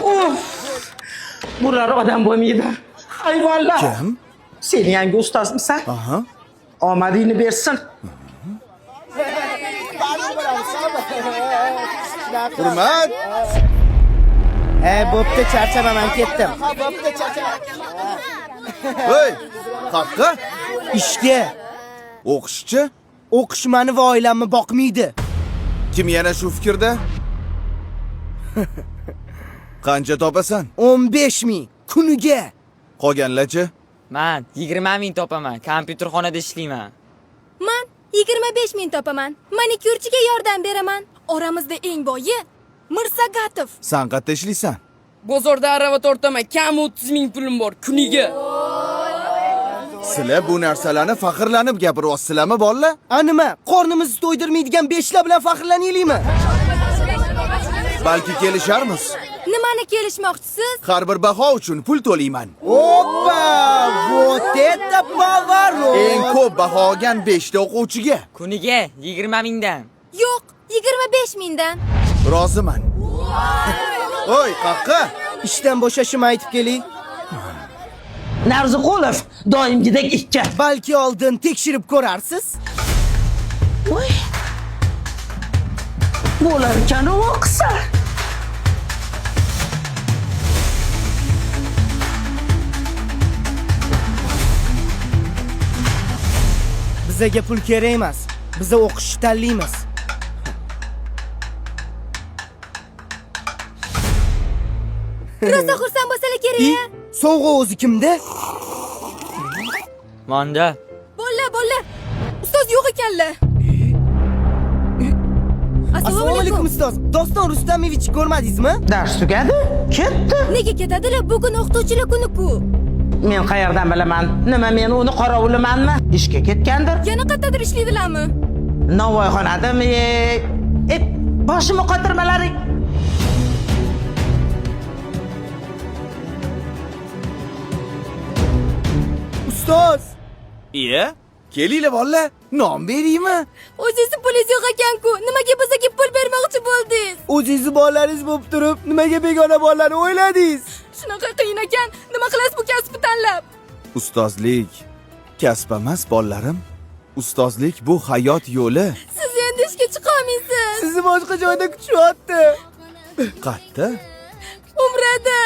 Uf! Bular odam bo'lmaydi. Hayvonlar. Kim? Sen yangi ustozmisan? Aha. Omadingni bersin. Hurmat. Bo'pti, charchamaman, ketdim. Hey, qaqqa? Ishga. O'qishchi? O'qish meni va oilamni boqmaydi. Kim yana shu fikrda? Qancha topasan? 15 ming kuniga. Qolganlarchi? Men 20 ming topaman. Kompyuterxonada ishlayman. Men 25 ming topaman. Manikyurchiga yordam beraman. Oramizda eng boyi Mirsagatov. Sen qayerda ishlaysan? Bozorda arava tortaman. Kam 30 ming pulim bor kuniga. Sizlar bu narsalarni faxrlanib gapiryapsizlarmi, bolalar? Nima? Qornimizni to'ydirmaydigan beshlar bilan faxrlanaylikmi? Balki kelisharmiz. Nimani kelishmoqchisiz? Har bir baho uchun pul to'layman. Oppa! Вот это поворот! Eng ko'p baho olgan 5 ta o'quvchiga. Kuniga 20 mingdan. Yo'q, 25 mingdan. Roziman. Oy, qaqqa? Ishdan bo'shashimni aytib keling. Narziqulov doimgidek ikki. Balki oldin tekshirib ko'rarsiz. Voy. Bo'lar ekan o'qisa. Bizga pul kerak emas. Biz o'qishni tanlaymiz. Rosa xursand bo'lsalar kerak. Sovg'a o'zi kimda? Monda. Bolla. Ustoz yo'q ekanlar. Assalomu alaykum ustoz. Doston Rustamovich ko'rmadingizmi? Dars tugadi, ketdi. Nega ketadilar? Bugun o'qituvchilar kuni-ku. Men qayerdan bilaman? Nima men uni qorovulimanmi? Ishga ketgandir. Yana qayerdadir ishlaydilarmi? Navoiyxonadami? Boshimni qotirmalaring. Ustoz, Iya? Kelinglar bolalar, non beraymi? O'zingiz pulingiz yo'q ekan-ku. Nimaga bizga pul bermoqchi bo'ldingiz? o'zingizni bolalaringiz bo'lib turib, nimaga begona bolalarni o'yladingiz? Shunaqa qiyin ekan. Nima qilasiz bu kasbni tanlab? Ustozlik kasb emas, bolalarim. Ustozlik bu hayot yo'li. Siz endi ishga chiqa olmaysiz. Sizni boshqa joyda kutishyapti. Qayerda? Umrada.